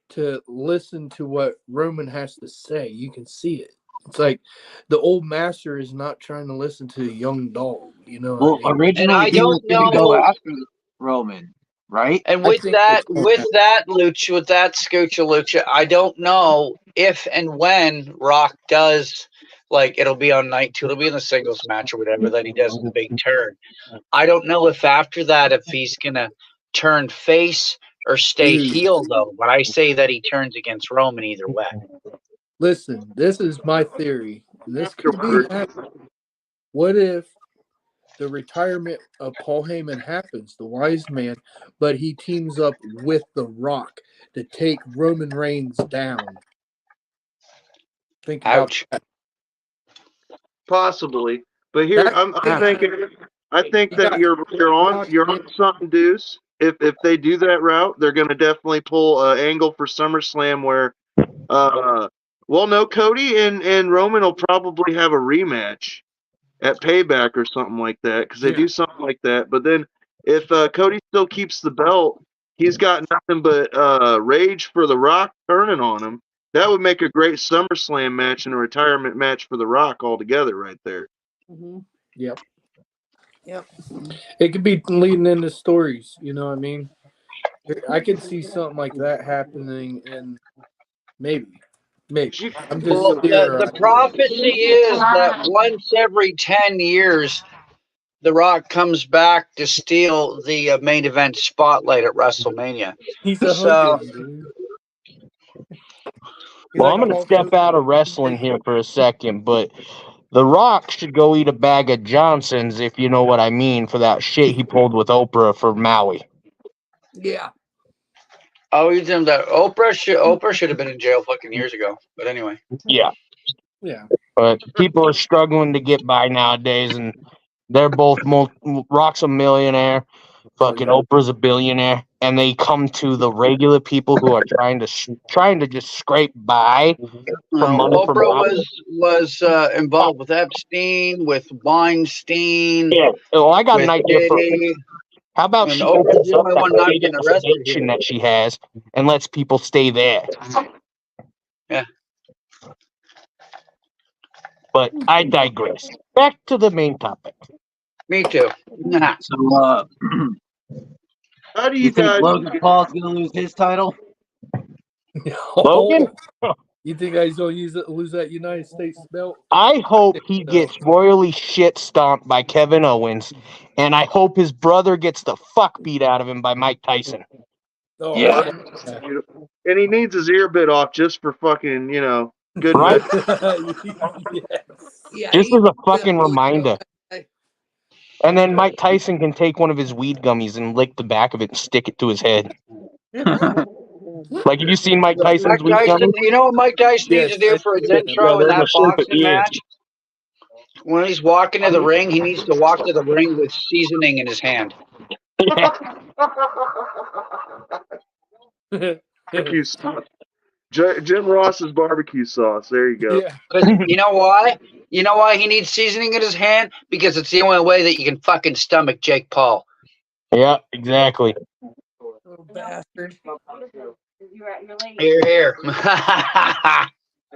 to listen to what Roman has to say. You can see it. It's like the old master is not trying to listen to a young dog. You know Well, what I mean? originally he was going to go after Roman, right? And with that, Scoocha Lucha, I don't know if and when Rock does, like, it'll be on night 2, it'll be in the singles match or whatever, that he does the big turn. I don't know if after that, if he's going to turn face or stay heel, though. But I say that he turns against Roman either way. Listen, this is my theory. This could be happening. What if the retirement of Paul Heyman happens, the wise man, but he teams up with The Rock to take Roman Reigns down? Think about that. Possibly, but here I'm thinking. I think that you're on something, Deuce. If they do that route, they're going to definitely pull an angle for SummerSlam where, well, no, Cody and Roman will probably have a rematch at Payback or something like that because they do something like that. But then if Cody still keeps the belt, he's got nothing but rage for The Rock turning on him. That would make a great SummerSlam match and a retirement match for The Rock altogether right there. Mm-hmm. Yep. Yep. It could be leading into stories, you know what I mean? I could see something like that happening, and maybe. I'm just Well, the prophecy is that once every 10 years, The Rock comes back to steal the main event spotlight at WrestleMania. He's a Hogan, dude. Well, I'm going to step out of wrestling here for a second, but The Rock should go eat a bag of Johnson's, if you know what I mean, for that shit he pulled with Oprah for Maui. Yeah. Oh, you think that Oprah should have been in jail fucking years ago. But anyway. Yeah. Yeah. But people are struggling to get by nowadays, and they're both Rock's a millionaire, fucking Oprah's a billionaire, and they come to the regular people who are trying to just scrape by. Oprah was involved with Epstein, with Weinstein. Yeah. Well, I got an idea for. How about she opens up that big investigation that she has and lets people stay there? Yeah. But I digress. Back to the main topic. Me too. So, how do you think guys... Logan Paul's going to lose his title? Logan? You think he's going to lose that United States belt? I hope he gets royally shit stomped by Kevin Owens, and I hope his brother gets the fuck beat out of him by Mike Tyson. Oh, yeah. And he needs his ear bit off just for fucking, good. Right? Yeah, just as a fucking reminder. And then Mike Tyson can take one of his weed gummies and lick the back of it and stick it to his head. Like, have you seen Mike Tyson's weed gummies? You know what Mike Tyson needs to do for his intro in that boxing match? When he's walking to the ring, he needs to walk to the ring with seasoning in his hand. Barbecue sauce. Jim Ross's barbecue sauce. There you go. Because you know why? You know why he needs seasoning in his hand? Because it's the only way that you can fucking stomach Jake Paul. Yeah, exactly. Little bastard. Here.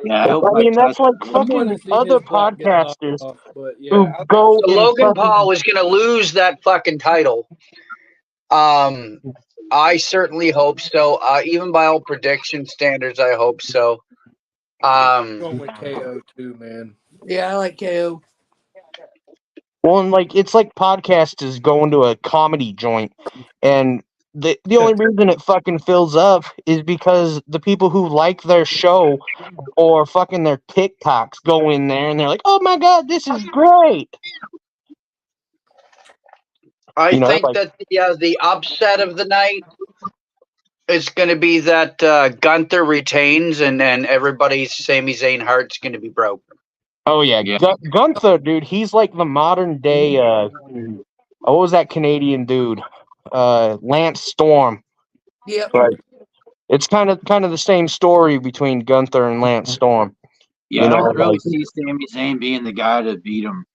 Yeah, I mean, that's like fucking other podcasters who go. So Logan Paul is going to lose that fucking title. I certainly hope so. Even by all prediction standards, I hope so. Going with KO too, man. Yeah, I like KO. Well, and like it's like podcast is going to a comedy joint, and the only reason it fucking fills up is because the people who like their show or fucking their TikToks go in there and they're like, "Oh my god, this is great." I You know, think like- that the upset of the night is going to be that Gunther retains, and then everybody's Sami Zayn heart's going to be broken. Oh yeah, Yeah. Gunther, dude, he's like the modern day. What was that Canadian dude? Lance Storm. Yep. Right. It's kind of the same story between Gunther and Lance Storm. Yeah, You I know, don't really like- see Sami Zayn being the guy to beat him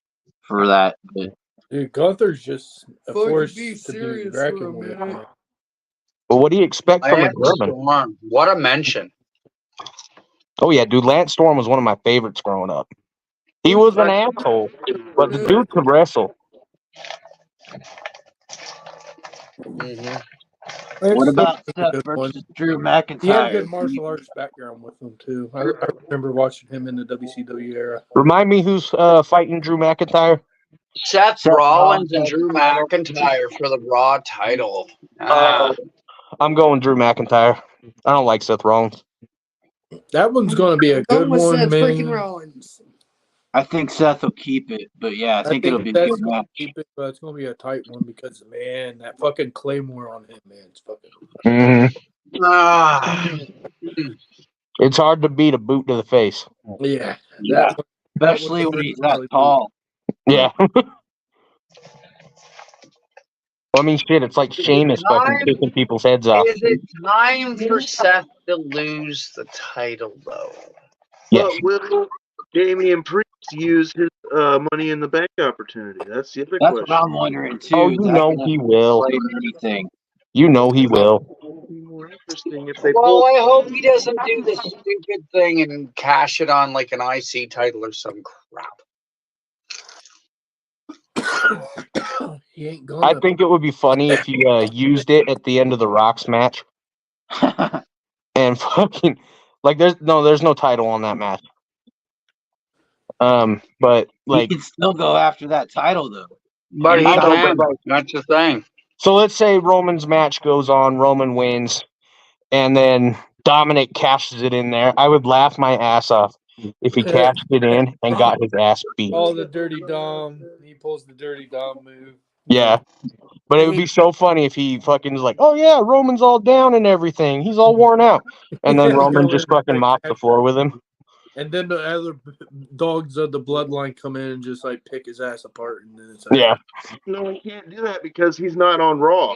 for that. But Dude, Gunther's just a Fucking force be to be serious for a reckoned with. minute. Man. But what do you expect from a Lance German? Storm, what a mention! Oh yeah, dude, Lance Storm was one of my favorites growing up. He was an asshole, but the dude could wrestle. Mhm. what about That's a Seth good one. versus Drew He had a McIntyre? good martial arts background with him too. I remember watching him in the WCW era. Remind me who's fighting Drew McIntyre? Seth Rollins and Drew McIntyre for the Raw title. I'm going Drew McIntyre. I don't like Seth Rollins. That one's going to be a Going good with one, Seth man. freaking Rollins. I think Seth will keep it, but yeah, I think it'll be a that's good gonna match. keep it, but it's going to be a tight one because man, that fucking Claymore on him, man, it's fucking. Mhm. Ah. It's hard to beat a boot to the face. Yeah, Yeah, that one especially when was he's that really tall. Yeah. I mean, shit, it's like Sheamus fucking kicking people's heads off. Is it time for Seth to lose the title, though? Yes. But will Damian Priest use his Money in the Bank opportunity? That's the other That's question. what I'm wondering too. Oh, Is you that know gonna he will. play anything? You know he will. It would be more interesting if they Well, pulled. I hope he doesn't do the stupid thing and cash it on like an IC title or some crap. He ain't going. I think it would be funny if he used it at the end of the Rock's match and fucking like there's no title on that match. But He like can still go after that title though. But he I know, can. but, like, That's the thing. so let's say Roman's match goes on, Roman wins, and then Dominic cashes it in there. I would laugh my ass off if he cashed it in and got his ass beat. Oh, the dirty Dom. He pulls the dirty Dom move. Yeah. But it would be so funny if he fucking was like, "Oh yeah, Roman's all down and everything. He's all worn out," and then Yeah, Roman go just in, fucking mopped the floor with him. And then the other dogs of the bloodline come in and just like pick his ass apart, and then it's like, Yeah. No, he can't do that because he's not on Raw.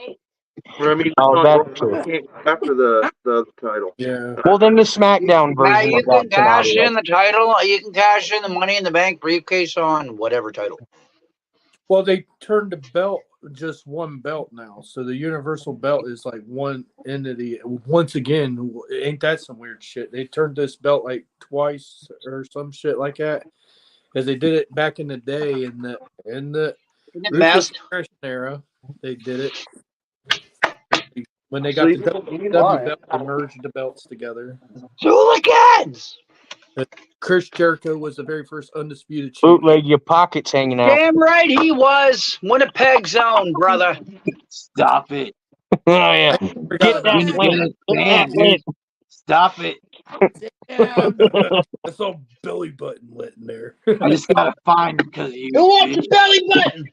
I mean, Oh, on that's Raw, true. he can't go after the title. yeah. Well, then the SmackDown Now version you of can that cash scenario. in the title. You can cash in the Money in the Bank briefcase on whatever title. Well, they turned the belt just one belt now, so the Universal belt is like one entity. Once again, ain't that some weird shit? They turned this belt like twice or some shit like that, because they did it back in the day in the Isn't it Ruthless messed? Aggression era. They did it when they So got you the don't need W why. belt. They merged the belts together. Hooligans! Chris Jericho was the very first undisputed champion. Bootleg, your pockets hanging out. Damn right he was. Winnipeg's own, brother. Stop it. Oh yeah. Forgot Get about that Gonna that. link. get us Get that banned, link. dude. Stop it. Damn. I saw belly button lit in there. I just got fined because you. Who wants a belly button?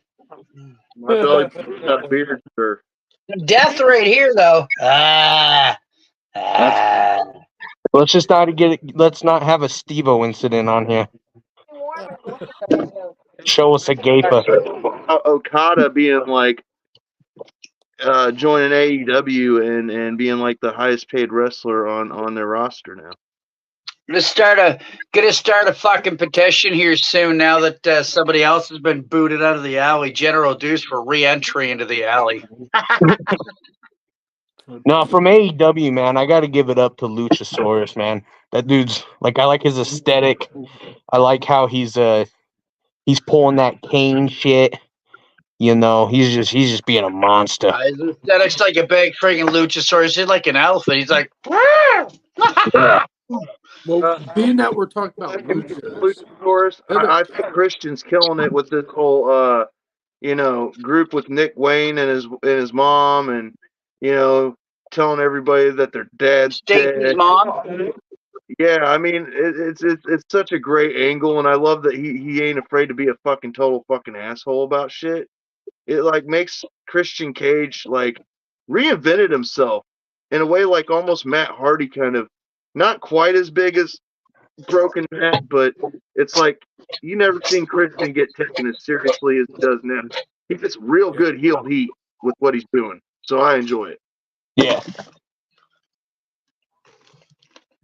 My belly got a beard, sir. Death right here, though. Let's just not get it. Let's not have a Steve-O incident on here. Show us a gaper. Okada being like joining AEW and being like the highest paid wrestler on their roster now. Gonna start a fucking petition here soon. Now that somebody else has been booted out of the alley, General Deuce for re-entry into the alley. No, from AEW, man, I got to give it up to Luchasaurus, man. That dude's like, I like his aesthetic. I like how he's pulling that cane shit. You know, he's just being a monster. His aesthetic's like a big freaking Luchasaurus. He's like an elephant. He's like, Well, being that we're talking about luchas, Luchasaurus, I think Christian's killing it with this whole group with Nick Wayne and his mom, and telling everybody that their dad's Stacy's dead. mom. Yeah, I mean it's such a great angle, and I love that he ain't afraid to be a fucking total fucking asshole about shit. It like makes Christian Cage like reinvented himself in a way like almost Matt Hardy kind of, not quite as big as Broken Matt, but it's like you never seen Christian get taken as seriously as he does now. He gets real good heel heat with what he's doing, so I enjoy it. Yeah.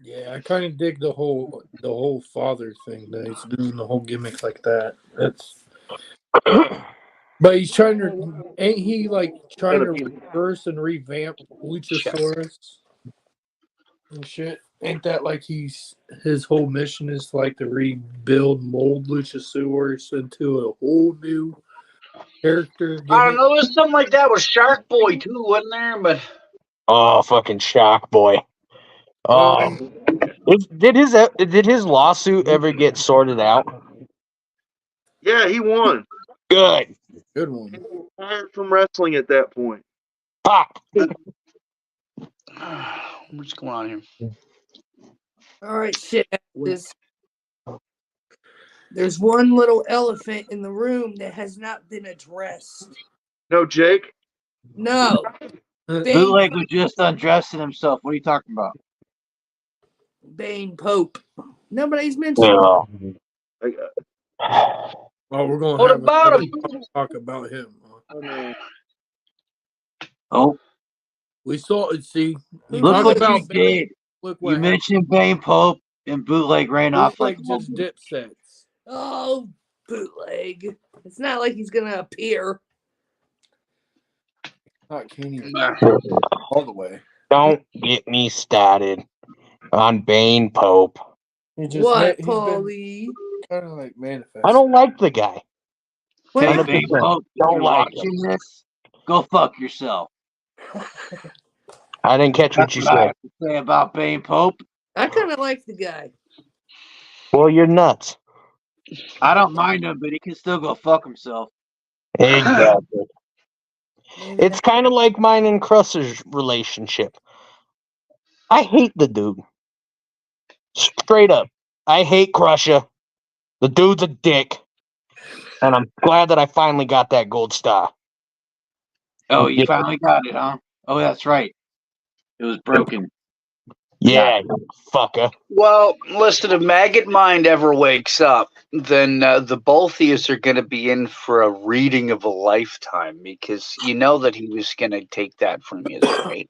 yeah, I kind of dig the whole father thing that he's doing, the whole gimmick like that. That's, but he's trying to, ain't he like trying to reverse and revamp Luchasaurus and shit? Ain't that like his whole mission is like to rebuild, mold Luchasaurus into a whole new character gimmick? I don't know. There's something like that with Shark Boy too, wasn't there? But Oh, fucking Shock Boy. Did his lawsuit ever get sorted out? Yeah, he won. Good. Good one. Fired from wrestling at that point. Fuck. what's going on here? All right, shit. There's one little elephant in the room that has not been addressed. No, Jake. No. Bootleg was just undressing himself. What are you talking about? Bane Pope. Nobody's mentioned. No. Oh, we're gonna What have about another him? talk about him. Oh, We saw it. See, we look talk what about you Bane. did. Look You what happened. mentioned Bane Pope, and Bootleg ran off like Bootleg just dipsets. Oh, Bootleg. It's not like he's going to appear. Not Kenny all the way. Don't get me started on Bane Pope. He just What, he's been Paulie? kind of like manifest. I don't like the guy. Hey, 100%. Bane Pope, if Don't you're like watching this, go fuck yourself. I didn't catch what That's you what I said. have to say about Bane Pope. I kind of like the guy. Well, you're nuts. I don't mind him, but he can still go fuck himself. Exactly. Maybe It's kind of like mine and Crusher's relationship. I hate the dude. Straight up. I hate Crusher. The dude's a dick. And I'm glad that I finally got that gold star. Oh, you finally got it, huh? Oh, that's right. It was broken. Yeah, you fucker. Well, listen, if Maggot Mind ever wakes up, then the both of us are going to be in for a reading of a lifetime, because you know that he was going to take that from you, right?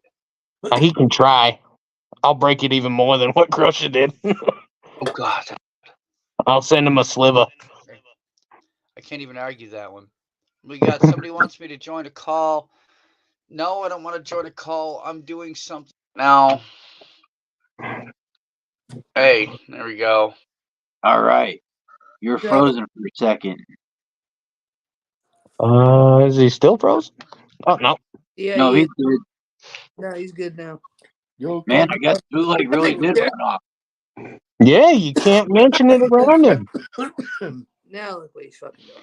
He can try. I'll break it even more than what Crusher did. Oh, God. I'll send him a sliver. I can't even argue that one. We got somebody wants me to join a call. No, I don't want to join a call. I'm doing something now. Hey, there we go. All right. You're frozen for a second. Is he still frozen? Oh, no. Yeah, No, he he's is. good. No, he's good now. You okay? Man, I guess Bootleg really did run off. Yeah, you can't mention it around him. Now look what he's fucking doing.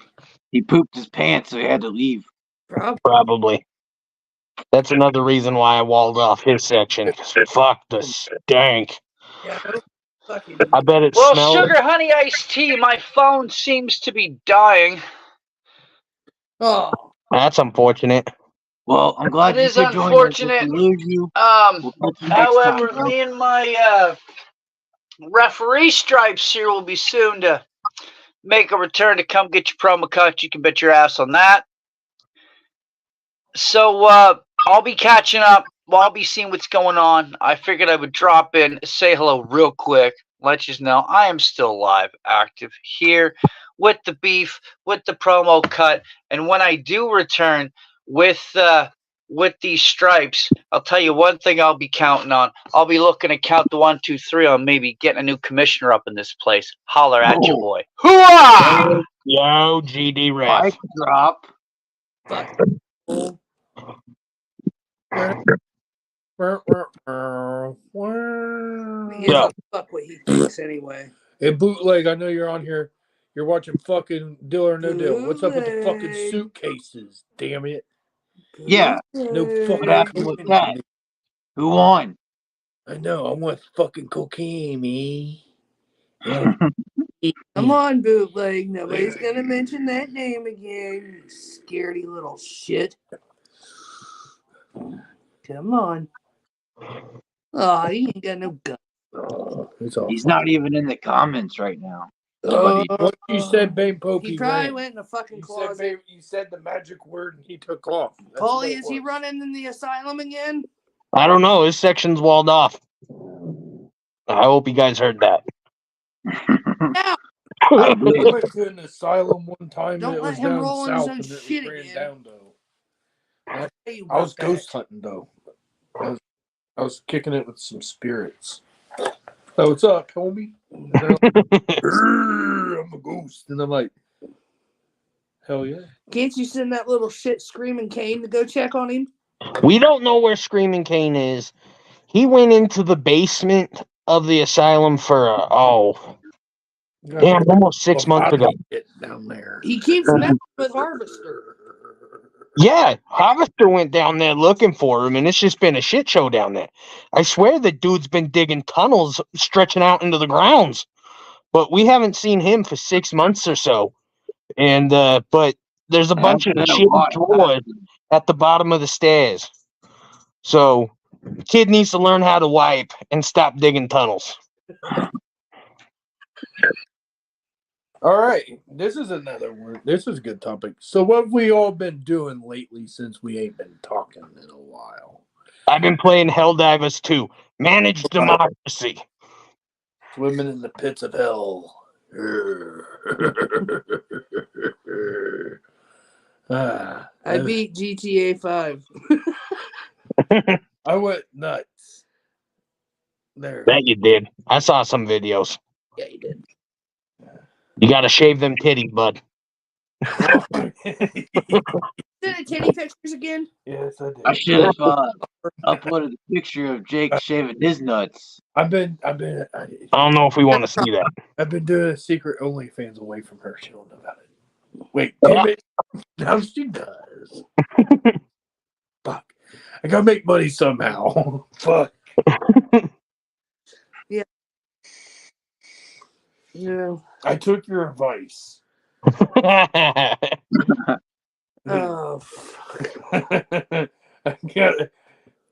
He pooped his pants, so he had to leave. Probably. That's another reason why I walled off his section. Fuck the stank. Yeah, fucking. I bet it Well, smells. sugar honey iced tea, my phone seems to be dying. Oh, That's unfortunate. Well, I'm glad It you is could join us. unfortunate. If we lose you, we'll catch you next However, time, bro. me and my referee stripes here will be soon to make a return to come get your promo cut. You can bet your ass on that. So I'll be catching up. Well, I'll be seeing what's going on. I figured I would drop in, say hello real quick, let you know I am still alive, active here with the beef, with the promo cut, and when I do return with these stripes, I'll tell you one thing I'll be counting on. I'll be looking to count the 1, 2, 3 on maybe getting a new commissioner up in this place. Holler at your boy. Hooah! Yo, GD Ref. Mic drop. fuck. He doesn't fuck what he thinks anyway. Hey, Bootleg, I know you're on here. You're watching fucking Deal or No Deal. What's up with the fucking Bootleg. suitcases? Damn it. Yeah. No Bootleg. fucking What happened with that? Who won? I know. I want fucking cocaine, me. Yeah. Come on, Bootleg. Nobody's gonna mention that name again. You scaredy little shit. Come on. Oh, he ain't got no gun. Oh, it's all He's fine. not even in the comments right now. Nobody. What you said, Bane Pokey He probably ran. went in a fucking You said, closet. babe, you said the magic word and he took off. That's Paulie, what it is he was. running in the asylum again? I don't know. His section's walled off. I hope you guys heard that. Yeah. I went to an asylum one time Don't and it let was him down roll in his south own and it shit ran again. down though. Hey, I was about ghost that. hunting though. I was kicking it with some spirits. So what's up, homie? And they're like, I'm a ghost, and I'm like, hell yeah. Can't you send that little shit Screaming Kane to go check on him? We don't know where Screaming Kane is. He went into the basement of the asylum for damn, almost 6 months ago. Down there. He keeps messing with Harvester. Yeah, Harvester went down there looking for him, and it's just been a shit show down there. I swear the dude's been digging tunnels stretching out into the grounds, but we haven't seen him for 6 months or so. And but there's a bunch of That's been a shit lot. drawers at the bottom of the stairs. So, kid needs to learn how to wipe and stop digging tunnels. All right, this is another one. This is a good topic. So, what have we all been doing lately since we ain't been talking in a while? I've been playing Helldivers 2. Managed Democracy. Swimming in the pits of hell. I beat GTA 5. I went nuts. There. That you did. I saw some videos. Yeah, you did. You gotta shave them titties, bud. Send it titty pictures again? Yes, I did. I should have uploaded a picture of Jake shaving his nuts. I don't know if we want to see that. I've been doing a secret OnlyFans away from her. She don't know about it. Wait, damn it. Now she does. Fuck. I gotta make money somehow. Fuck. Yeah. Yeah. I took your advice. Oh, I got it.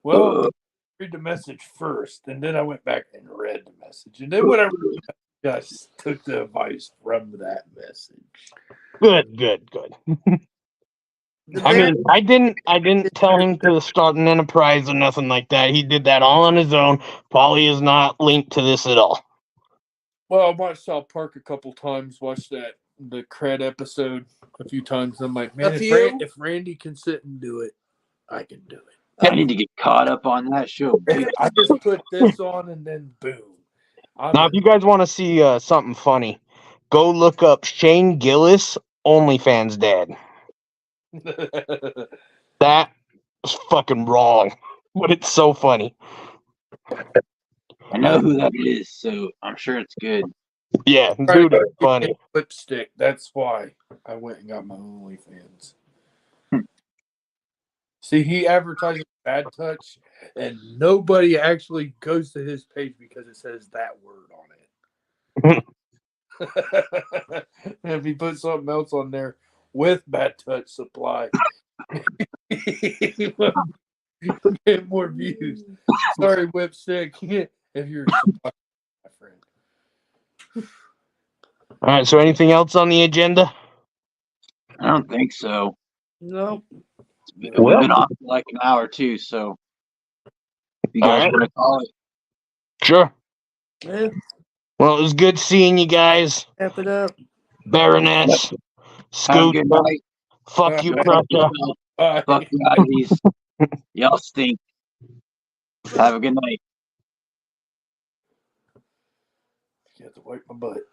Well, read the message first, and then I went back and read the message, and then whatever, just took the advice from that message. Good. I mean, I didn't tell him to start an enterprise or nothing like that. He did that all on his own. Paulie is not linked to this at all. Well, I watched South Park a couple times. Watched the Cred episode a few times. I'm like, man, if Randy can sit and do it, I can do it. I need to get caught up on that show. And I just put this on, and then boom. Now, if you guys want to see something funny, go look up Shane Gillis, OnlyFans dad. That is fucking wrong, but it's so funny. I know who that is, so I'm sure it's good. Yeah, dude, it's funny. Lipstick. That's why I went and got my OnlyFans. See, he advertises Bad Touch, and nobody actually goes to his page because it says that word on it. If he puts something else on there with Bad Touch Supply, he'll get more views. Sorry, Whipstick. If you're my friend. All right, so anything else on the agenda? I don't think so. No. We've been off for like an hour too, so if you guys want to call it. Sure. Yeah. Well, it was good seeing you guys. Wrap it up. Baroness. Have a Scoot. good night. Fuck you, Crusher. Fuck you, Ivies. Y'all stink. Have a good night. You have to wipe my butt.